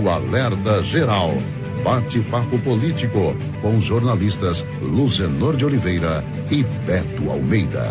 no Alerta Geral. Bate-papo político com os jornalistas Luzenor de Oliveira e Beto Almeida.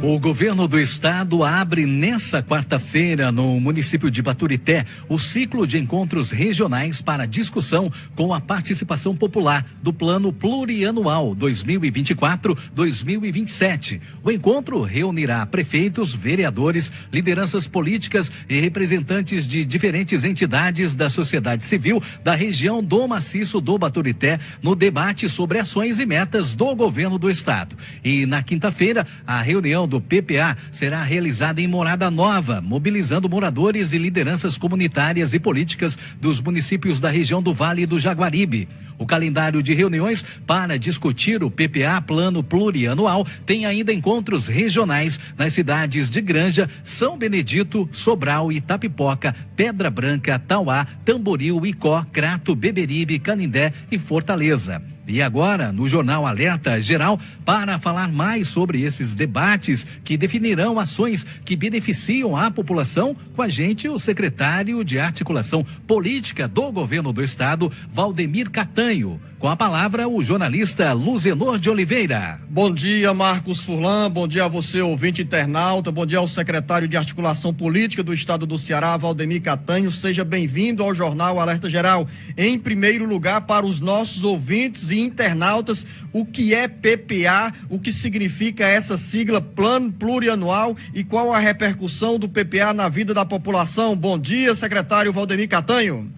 O governo do estado abre nessa quarta-feira, no município de Baturité, o ciclo de encontros regionais para discussão com a participação popular do Plano Plurianual 2024-2027. O encontro reunirá prefeitos, vereadores, lideranças políticas e representantes de diferentes entidades da sociedade civil da região do Maciço do Baturité no debate sobre ações e metas do governo do estado. E na quinta-feira, a reunião do PPA será realizada em Morada Nova, mobilizando moradores e lideranças comunitárias e políticas dos municípios da região do Vale do Jaguaribe. O calendário de reuniões para discutir o PPA, Plano Plurianual, tem ainda encontros regionais nas cidades de Granja, São Benedito, Sobral, Itapipoca, Pedra Branca, Tauá, Tamboril, Icó, Crato, Beberibe, Canindé e Fortaleza. E agora, no Jornal Alerta Geral, para falar mais sobre esses debates que definirão ações que beneficiam a população, com a gente o secretário de Articulação Política do Governo do Estado, Valdemir Catanho. Com a palavra, o jornalista Luzenor de Oliveira. Bom dia, Marcos Furlan, bom dia a você, ouvinte internauta, bom dia ao secretário de Articulação Política do Estado do Ceará, Valdemir Catanho. Seja bem-vindo ao Jornal Alerta Geral. Em primeiro lugar, para os nossos ouvintes e internautas, o que é PPA, o que significa essa sigla Plano Plurianual e qual a repercussão do PPA na vida da população? Bom dia, secretário Valdemir Catanho.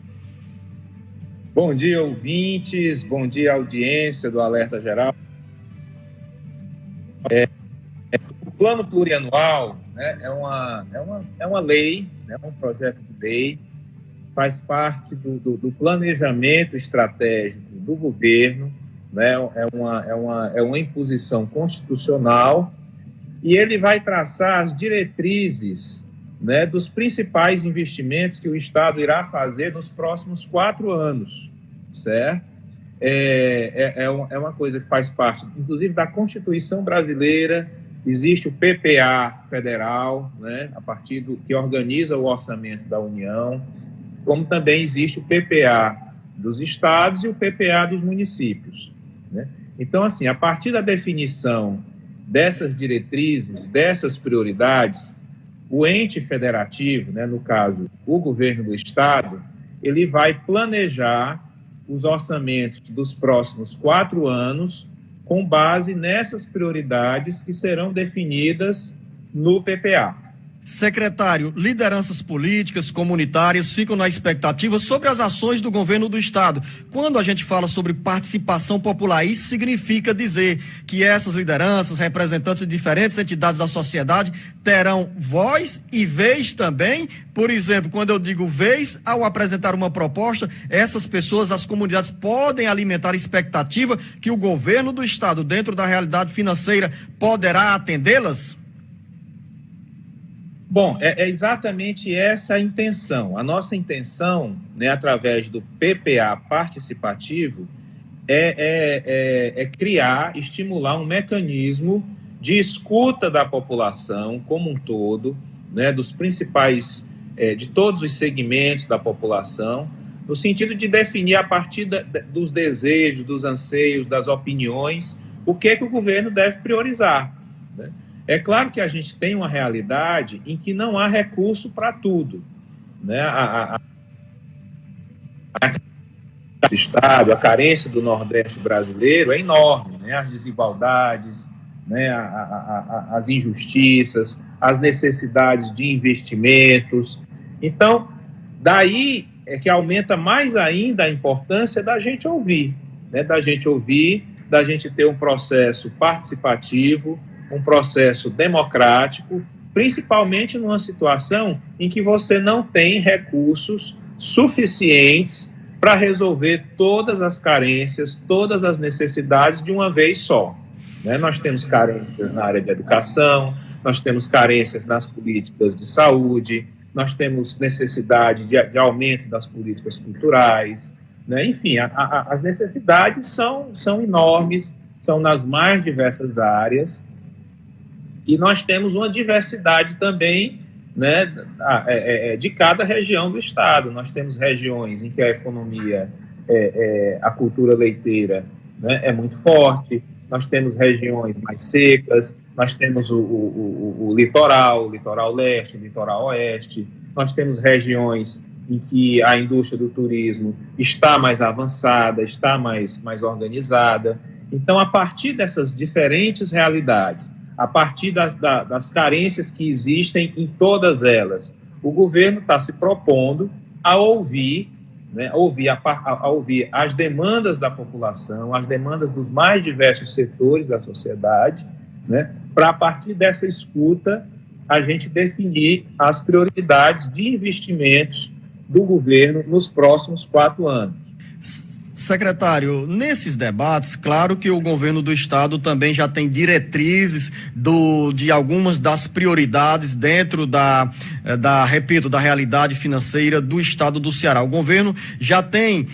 Bom dia, ouvintes, bom dia, audiência do Alerta Geral. O Plano Plurianual, né, é uma lei, né, um projeto de lei, faz parte do planejamento estratégico do governo, né, é uma imposição constitucional, e ele vai traçar as diretrizes, né, dos principais investimentos que o Estado irá fazer nos próximos 4 anos, certo? É uma coisa que faz parte, inclusive, da Constituição brasileira. Existe o PPA federal, né, a partir do que organiza o orçamento da União, como também existe o PPA dos estados e o PPA dos municípios, né? Então, assim, a partir da definição dessas diretrizes, dessas prioridades, o ente federativo, né, no caso, o governo do estado, ele vai planejar os orçamentos dos próximos 4 anos com base nessas prioridades que serão definidas no PPA. Secretário, lideranças políticas, comunitárias ficam na expectativa sobre as ações do governo do estado. Quando a gente fala sobre participação popular, isso significa dizer que essas lideranças, representantes de diferentes entidades da sociedade, terão voz e vez também. Por exemplo, quando eu digo vez, ao apresentar uma proposta, essas pessoas, as comunidades, podem alimentar expectativa que o governo do estado, dentro da realidade financeira, poderá atendê-las? Bom, é exatamente essa a intenção. A nossa intenção, né, através do PPA participativo, é criar, estimular um mecanismo de escuta da população como um todo, né, dos principais, de todos os segmentos da população, no sentido de definir a partir dos desejos, dos anseios, das opiniões, o que o governo deve priorizar, né? É claro que a gente tem uma realidade em que não há recurso para tudo, né? A do Estado, a carência do Nordeste brasileiro é enorme, né? As desigualdades, né? As injustiças, as necessidades de investimentos. Então, daí é que aumenta mais ainda a importância da gente ouvir, né? Da gente ter um processo participativo, um processo democrático, principalmente numa situação em que você não tem recursos suficientes para resolver todas as carências, todas as necessidades de uma vez só, né? Nós temos carências na área de educação, nós temos carências nas políticas de saúde, nós temos necessidade de aumento das políticas culturais, né? Enfim, as necessidades são enormes, são nas mais diversas áreas. E nós temos uma diversidade também né, de cada região do estado. Nós temos regiões em que a economia, a cultura leiteira, né, é muito forte, nós temos regiões mais secas, nós temos o litoral leste, o litoral oeste, nós temos regiões em que a indústria do turismo está mais avançada, está mais organizada. Então, a partir dessas diferentes realidades, a partir das carências que existem em todas elas, o governo está se propondo a ouvir, né, a ouvir as demandas da população, as demandas dos mais diversos setores da sociedade, né, para, a partir dessa escuta, a gente definir as prioridades de investimentos do governo nos próximos 4 anos. Secretário, nesses debates, claro que o governo do estado também já tem diretrizes de algumas das prioridades dentro da realidade financeira do estado do Ceará. O governo já tem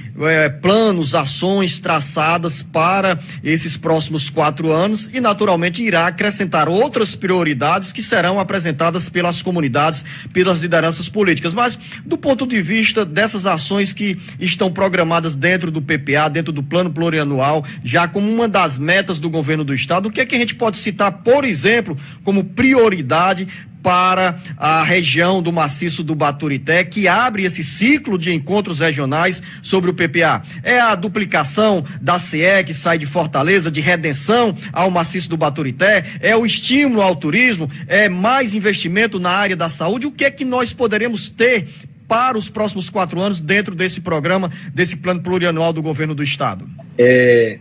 planos, ações traçadas para esses próximos 4 anos e, naturalmente, irá acrescentar outras prioridades que serão apresentadas pelas comunidades, pelas lideranças políticas. Mas, do ponto de vista dessas ações que estão programadas dentro do PPA, dentro do plano plurianual, já como uma das metas do governo do estado, o que é que a gente pode citar, por exemplo, como prioridade para a região do maciço do Baturité, que abre esse ciclo de encontros regionais sobre o PPA? É a duplicação da CE, que sai de Fortaleza, de Redenção ao maciço do Baturité? É o estímulo ao turismo? É mais investimento na área da saúde? O que é que nós poderemos ter para os próximos 4 anos dentro desse programa, desse plano plurianual do governo do estado?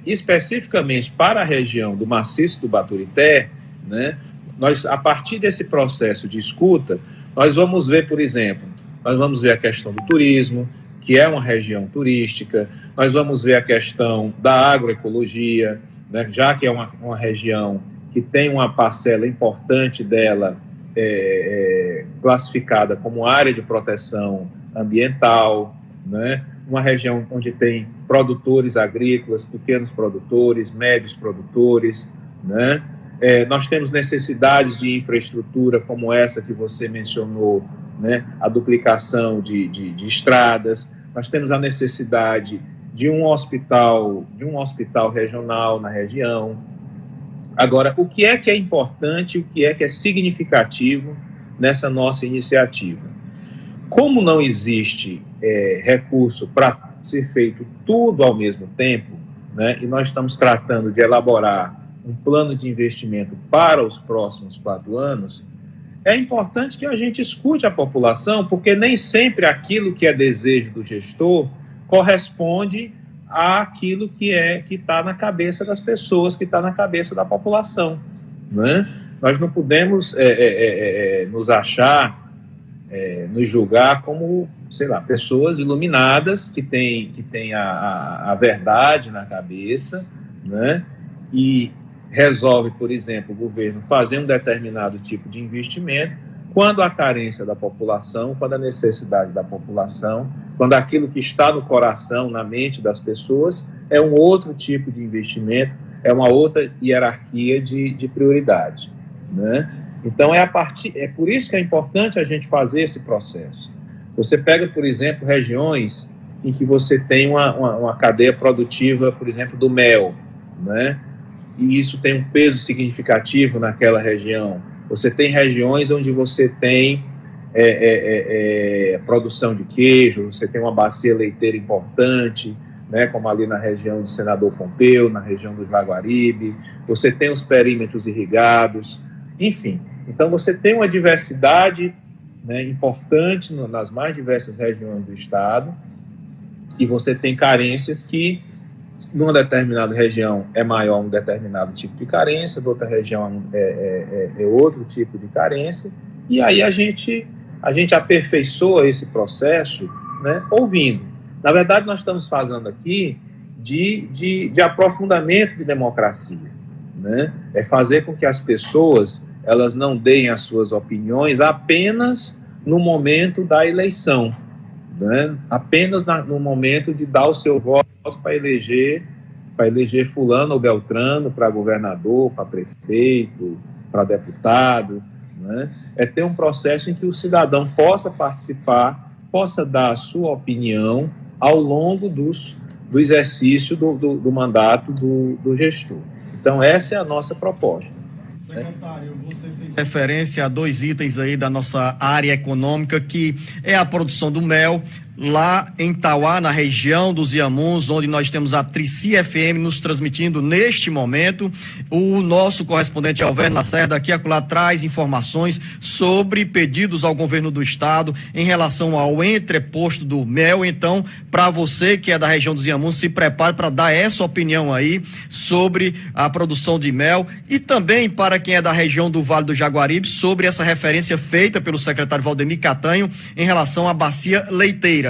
Especificamente para a região do maciço do Baturité, né, nós, a partir desse processo de escuta, nós vamos ver, por exemplo, a questão do turismo, que é uma região turística, nós vamos ver a questão da agroecologia, né, já que é uma região que tem uma parcela importante dela classificada como área de proteção ambiental, né? Uma região onde tem produtores agrícolas, pequenos produtores, médios produtores, né? Nós temos necessidades de infraestrutura como essa que você mencionou, né? A duplicação de estradas. Nós temos a necessidade de um hospital regional na região. Agora, o que é importante, o que é significativo nessa nossa iniciativa? Como não existe recurso para ser feito tudo ao mesmo tempo, né, e nós estamos tratando de elaborar um plano de investimento para os próximos 4 anos, é importante que a gente escute a população, porque nem sempre aquilo que é desejo do gestor corresponde àquilo que está na cabeça das pessoas, que está na cabeça da população, né? Nós não podemos nos achar, nos julgar como, sei lá, pessoas iluminadas que têm a verdade na cabeça, né? E resolve, por exemplo, o governo fazer um determinado tipo de investimento quando a carência da população, quando a necessidade da população, quando aquilo que está no coração, na mente das pessoas, é um outro tipo de investimento, é uma outra hierarquia de prioridade, né? Então, é por isso que é importante a gente fazer esse processo. Você pega, por exemplo, regiões em que você tem uma cadeia produtiva, por exemplo, do mel, né? E isso tem um peso significativo naquela região. Você tem regiões onde você tem produção de queijo, você tem uma bacia leiteira importante, né, como ali na região de Senador Pompeu, na região do Jaguaribe, você tem os perímetros irrigados, enfim. Então, você tem uma diversidade, né, importante nas mais diversas regiões do estado, e você tem carências que, numa determinada região, é maior um determinado tipo de carência, de outra região é outro tipo de carência, e aí a gente aperfeiçoa esse processo, né, ouvindo. Na verdade, nós estamos fazendo aqui de aprofundamento de democracia, né? É fazer com que as pessoas elas não deem as suas opiniões apenas no momento da eleição, né? Apenas no momento de dar o seu voto para eleger fulano ou beltrano, para governador, para prefeito, para deputado, né, é ter um processo em que o cidadão possa participar, possa dar a sua opinião ao longo do exercício do mandato do gestor. Então, essa é a nossa proposta. Secretário, você fez referência a 2 itens aí da nossa área econômica, que é a produção do mel, lá em Tauá, na região dos Inhamuns, onde nós temos a Trici FM nos transmitindo neste momento. O nosso correspondente Alverno Lacerda aqui acolá traz informações sobre pedidos ao governo do estado em relação ao entreposto do mel. Então, para você que é da região dos Inhamuns, se prepare para dar essa opinião aí sobre a produção de mel, e também para quem é da região do Vale do Jaguaribe, sobre essa referência feita pelo secretário Valdemir Catanho em relação à bacia leiteira.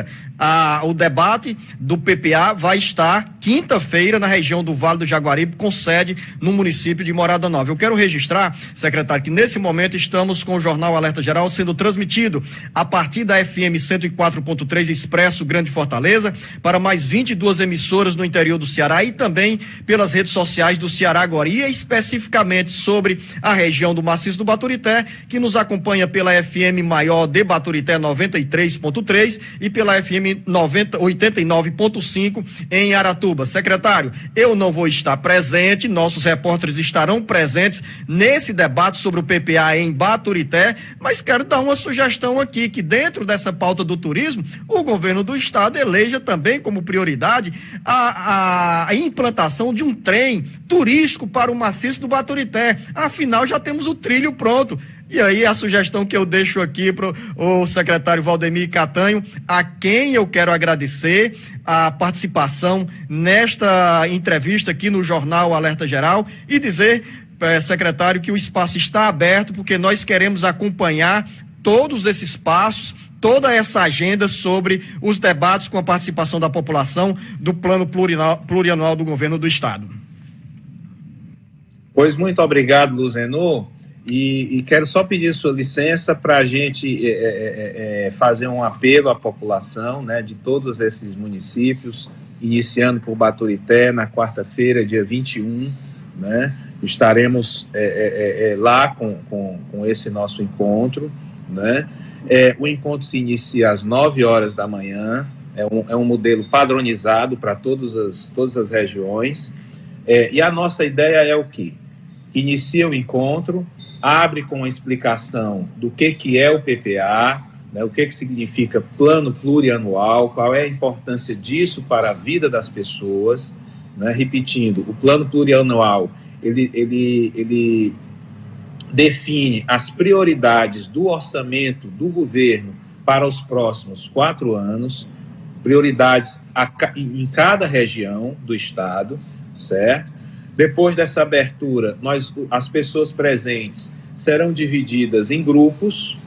O debate do PPA vai estar quinta-feira na região do Vale do Jaguaribe, com sede no município de Morada Nova. Eu quero registrar, secretário, que nesse momento estamos com o Jornal Alerta Geral sendo transmitido a partir da FM 104.3 Expresso Grande Fortaleza, para mais 22 emissoras no interior do Ceará, e também pelas redes sociais do Ceará Agora, e especificamente sobre a região do Maciço do Baturité, que nos acompanha pela FM maior de Baturité 93.3 e pela FM 89.5 em Aratuba. Secretário, eu não vou estar presente, nossos repórteres estarão presentes nesse debate sobre o PPA em Baturité, mas quero dar uma sugestão aqui, que dentro dessa pauta do turismo, o governo do estado eleja também como prioridade a implantação de um trem turístico para o Maciço do Baturité. Afinal, já temos o trilho pronto. E aí a sugestão que eu deixo aqui para o secretário Valdemir Catanho, a quem eu quero agradecer a participação nesta entrevista aqui no Jornal Alerta Geral, e dizer, secretário, que o espaço está aberto, porque nós queremos acompanhar todos esses passos, toda essa agenda sobre os debates com a participação da população do plano plurianual do governo do estado. Pois muito obrigado, Luzenu. E quero só pedir sua licença para a gente fazer um apelo à população, né, de todos esses municípios, iniciando por Baturité, na quarta-feira, dia 21, né, estaremos lá com esse nosso encontro, né. O encontro se inicia às 9 horas da manhã, é um modelo padronizado para todas as regiões, e a nossa ideia é o quê? Inicia o encontro, abre com a explicação do que é o PPA, né, o que significa plano plurianual, qual é a importância disso para a vida das pessoas, né, repetindo, o plano plurianual, ele define as prioridades do orçamento do governo para os próximos 4 anos, prioridades em cada região do estado, certo? Depois dessa abertura, as pessoas presentes serão divididas em grupos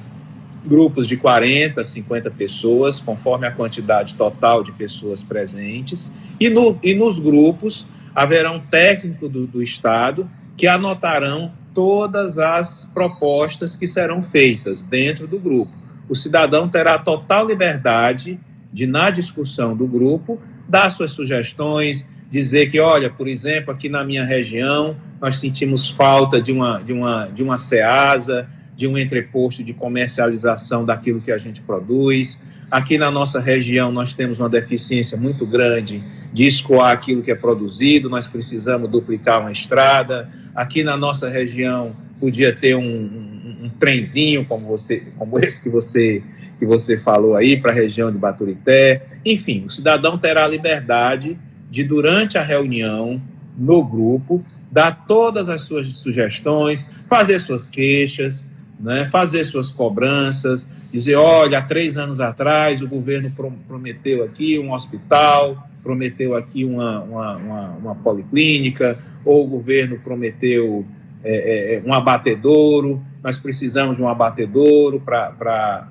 de 40, 50 pessoas, conforme a quantidade total de pessoas presentes, e nos grupos haverá um técnico do estado que anotarão todas as propostas que serão feitas dentro do grupo. O cidadão terá total liberdade de, na discussão do grupo, dar suas sugestões, dizer que, olha, por exemplo, aqui na minha região, nós sentimos falta de uma CEASA, de um entreposto de comercialização daquilo que a gente produz. Aqui na nossa região, nós temos uma deficiência muito grande de escoar aquilo que é produzido, nós precisamos duplicar uma estrada. Aqui na nossa região, podia ter um trenzinho, como esse que você falou aí, para a região de Baturité. Enfim, o cidadão terá a liberdade de, durante a reunião, no grupo, dar todas as suas sugestões, fazer suas queixas, né, fazer suas cobranças, dizer, olha, há 3 anos atrás o governo prometeu aqui um hospital, prometeu aqui uma policlínica, ou o governo prometeu um abatedouro, nós precisamos de um abatedouro para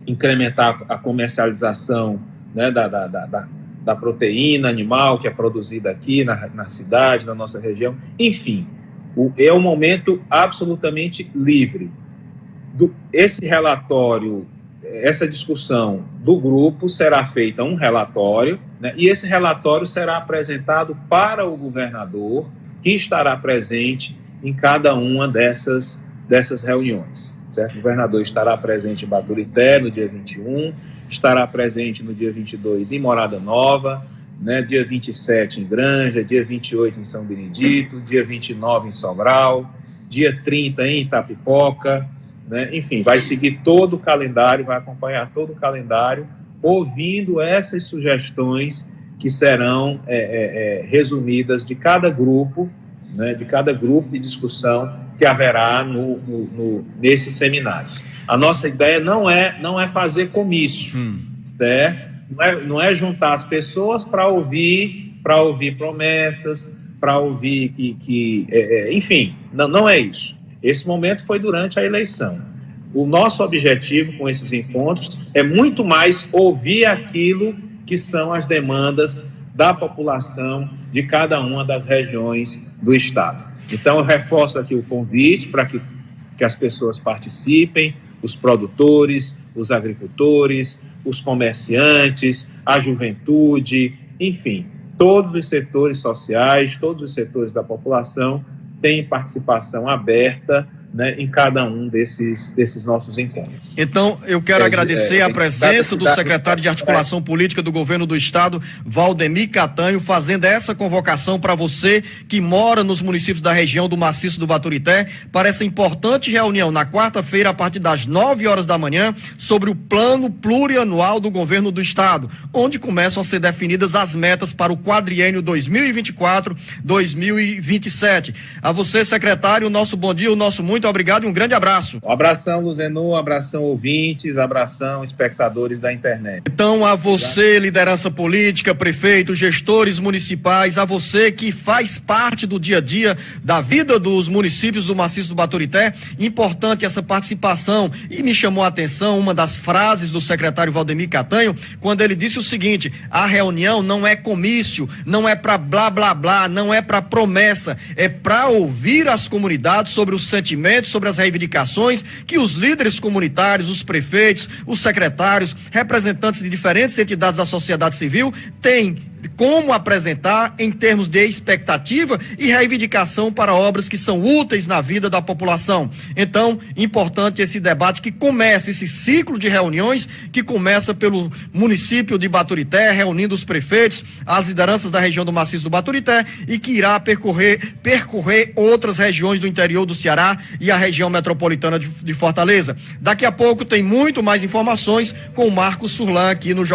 incrementar a comercialização, né, da proteína animal que é produzida aqui na cidade, na nossa região. Enfim, é um momento absolutamente livre. Esse relatório, essa discussão do grupo, será feita um relatório, né, e esse relatório será apresentado para o governador, que estará presente em cada uma dessas dessas reuniões, certo? O governador estará presente em Baturité no dia 21, estará presente no dia 22 em Morada Nova, né, dia 27 em Granja, dia 28 em São Benedito, dia 29 em Sobral, dia 30 em Itapipoca, né, enfim, vai seguir todo o calendário, vai acompanhar todo o calendário, ouvindo essas sugestões que serão resumidas de cada grupo, né, de cada grupo de discussão que haverá nesses seminários. A nossa ideia não é fazer comício, certo? Não é juntar as pessoas para ouvir promessas, para ouvir enfim, não é isso. Esse momento foi durante a eleição. O nosso objetivo com esses encontros é muito mais ouvir aquilo que são as demandas da população de cada uma das regiões do Estado. Então, eu reforço aqui o convite para que as pessoas participem, os produtores, os agricultores, os comerciantes, a juventude, enfim, todos os setores sociais, todos os setores da população têm participação aberta, né, em cada um desses nossos encontros. Então, eu quero agradecer a presença do secretário de Articulação Política do Governo do Estado, Valdemir Catanho, fazendo essa convocação para você que mora nos municípios da região do Maciço do Baturité, para essa importante reunião na quarta-feira, a partir das 9 horas da manhã, sobre o plano plurianual do Governo do Estado, onde começam a ser definidas as metas para o quadriênio 2024-2027. A você, secretário, o nosso bom dia, o nosso muito obrigado e um grande abraço. Um abração, Luzenu, um abração, ouvintes, abração, espectadores da internet. Então, a você, liderança política, prefeitos, gestores municipais, a você que faz parte do dia a dia da vida dos municípios do Maciço do Baturité, importante essa participação. E me chamou a atenção uma das frases do secretário Valdemir Catanho, quando ele disse o seguinte: a reunião não é comício, não é para blá blá blá, não é para promessa, é para ouvir as comunidades sobre os sentimentos, sobre as reivindicações que os líderes comunitários, os prefeitos, os secretários, representantes de diferentes entidades da sociedade civil têm como apresentar em termos de expectativa e reivindicação para obras que são úteis na vida da população. Então, importante esse debate que começa, esse ciclo de reuniões que começa pelo município de Baturité, reunindo os prefeitos, as lideranças da região do Maciço do Baturité, e que irá percorrer outras regiões do interior do Ceará e a região metropolitana de Fortaleza. Daqui a pouco tem muito mais informações com o Marcos Surlan aqui no Jornal.